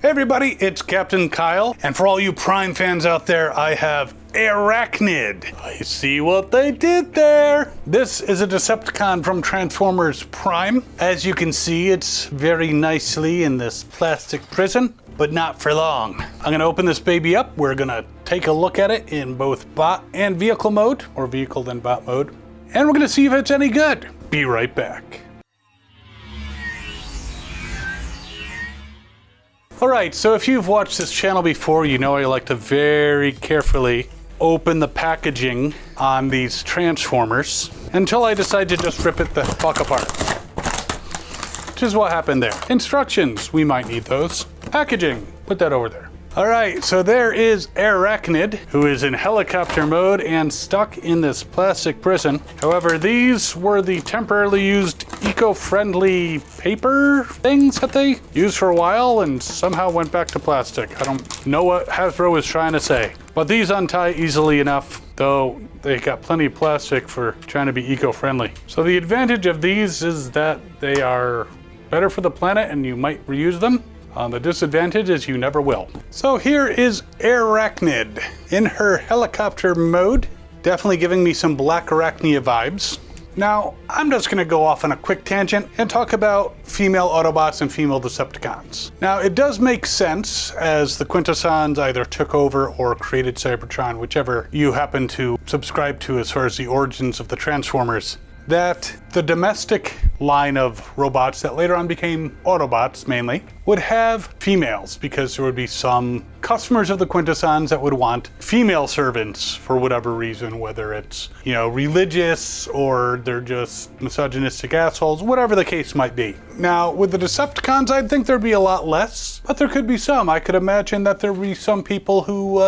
Hey everybody, it's Captain Kyle, and for all you Prime fans out there, I have AIRACHNID. I see what they did there. This is a Decepticon from Transformers Prime. As you can see, it's very nicely in this plastic prison, but not for long. I'm gonna open this baby up. We're gonna take a look at it in both bot and vehicle mode, or vehicle then bot mode, and we're gonna see if it's any good. Be right back. Alright, so if you've watched this channel before, you know I like to very carefully open the packaging on these Transformers until I decide to just rip it the fuck apart. Which is what happened there. Instructions, we might need those. Packaging, put that over there. Alright, so there is AIRACHNID, who is in helicopter mode and stuck in this plastic prison. However, these were the temporarily used eco-friendly paper things that they used for a while and somehow went back to plastic. I don't know what Hasbro was trying to say. But these untie easily enough, though they got plenty of plastic for trying to be eco-friendly. So the advantage of these is that they are better for the planet and you might reuse them. The disadvantage is you never will. So here is AIRACHNID in her helicopter mode, definitely giving me some Black Arachnia vibes. Now, I'm just gonna go off on a quick tangent and talk about female Autobots and female Decepticons. Now, it does make sense as the Quintessons either took over or created Cybertron, whichever you happen to subscribe to as far as the origins of the Transformers, that the domestic line of robots that later on became Autobots mainly would have females, because there would be some customers of the Quintessons that would want female servants for whatever reason, whether it's, you know, religious or they're just misogynistic assholes, whatever the case might be. Now, with the Decepticons, I'd think there'd be a lot less, but there could be some. I could imagine that there'd be some people who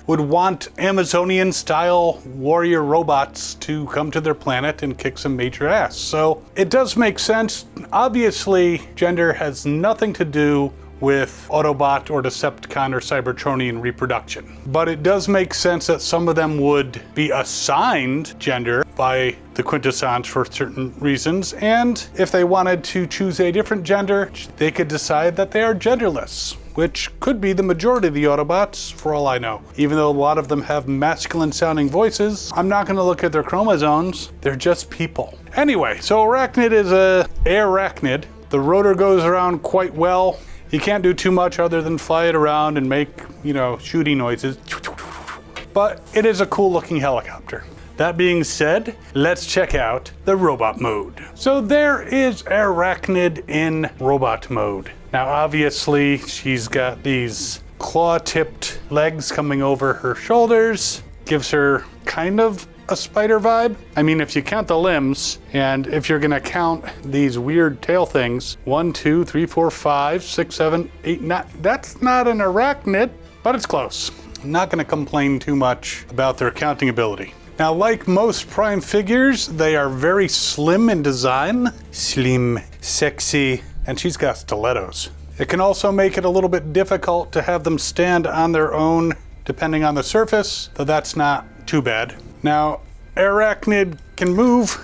would want Amazonian-style warrior robots to come to their planet and kick some major ass. So it does make sense. Obviously, gender has nothing to do with Autobot or Decepticon or Cybertronian reproduction. But it does make sense that some of them would be assigned gender by the Quintessons for certain reasons, and if they wanted to choose a different gender, they could decide that they are genderless, which could be the majority of the Autobots, for all I know. Even though a lot of them have masculine-sounding voices, I'm not gonna look at their chromosomes, they're just people. Anyway, so AIRACHNID is a AIRACHNID. The rotor goes around quite well. You can't do too much other than fly it around and make, you know, shooty noises. But it is a cool-looking helicopter. That being said, let's check out the robot mode. So there is AIRACHNID in robot mode. Now obviously she's got these claw-tipped legs coming over her shoulders, gives her kind of a spider vibe. I mean, if you count the limbs, and if you're gonna count these weird tail things, 1, 2, 3, 4, 5, 6, 7, 8, 9, that's not an arachnid, but it's close. I'm not gonna complain too much about their counting ability. Now, like most Prime figures, they are very slim in design. Slim, sexy, and she's got stilettos. It can also make it a little bit difficult to have them stand on their own, depending on the surface, though that's not too bad. Now, AIRACHNID can move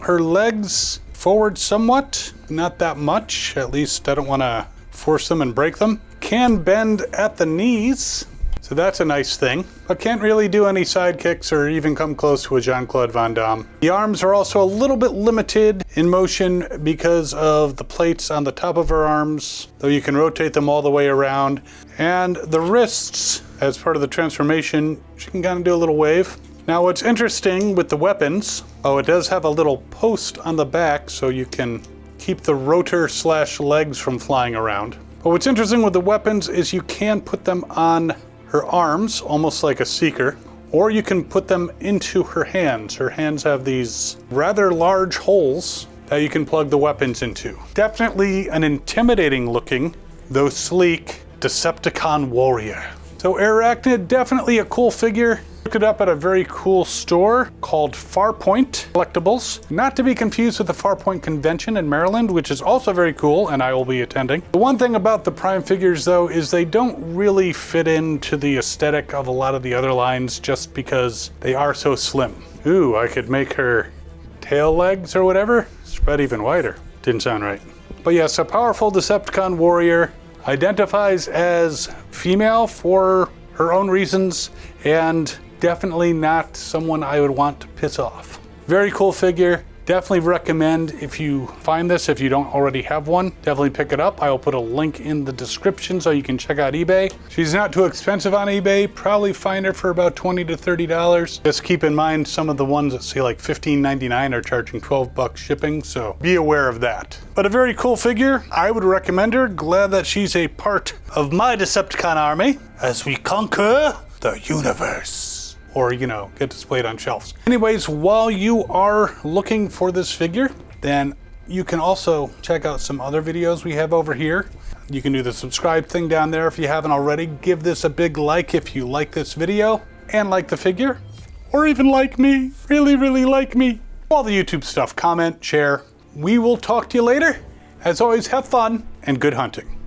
her legs forward somewhat, not that much, at least I don't want to force them and break them. Can bend at the knees, so that's a nice thing, but can't really do any side kicks or even come close to a Jean-Claude Van Damme. The arms are also a little bit limited in motion because of the plates on the top of her arms, though you can rotate them all the way around. And the wrists, as part of the transformation, she can kind of do a little wave. Now what's interesting with the weapons, it does have a little post on the back so you can keep the rotor / legs from flying around. But what's interesting with the weapons is you can put them on her arms, almost like a seeker, or you can put them into her hands. Her hands have these rather large holes that you can plug the weapons into. Definitely an intimidating looking, though sleek, Decepticon warrior. So AIRACHNID, definitely a cool figure. Looked it up at a very cool store called Farpoint Collectibles. Not to be confused with the Farpoint Convention in Maryland, which is also very cool and I will be attending. The one thing about the Prime figures though is they don't really fit into the aesthetic of a lot of the other lines just because they are so slim. Ooh, I could make her tail legs or whatever spread even wider. Didn't sound right. But yes, a powerful Decepticon warrior. identifies as female for her own reasons, and definitely not someone I would want to piss off. Very cool figure. Definitely recommend, if you find this, if you don't already have one, definitely pick it up. I will put a link in the description so you can check out eBay. She's not too expensive on eBay. Probably find her for about $20 to $30. Just keep in mind some of the ones that say like $15.99 are charging $12 shipping, so be aware of that. But a very cool figure. I would recommend her. Glad that she's a part of my Decepticon army as we conquer the universe. Or, you know, get displayed on shelves. Anyways, while you are looking for this figure, then you can also check out some other videos we have over here. You can do the subscribe thing down there if you haven't already. Give this a big like if you like this video and like the figure, or even like me, really like me. All the YouTube stuff, comment, share. We will talk to you later. As always, have fun and good hunting.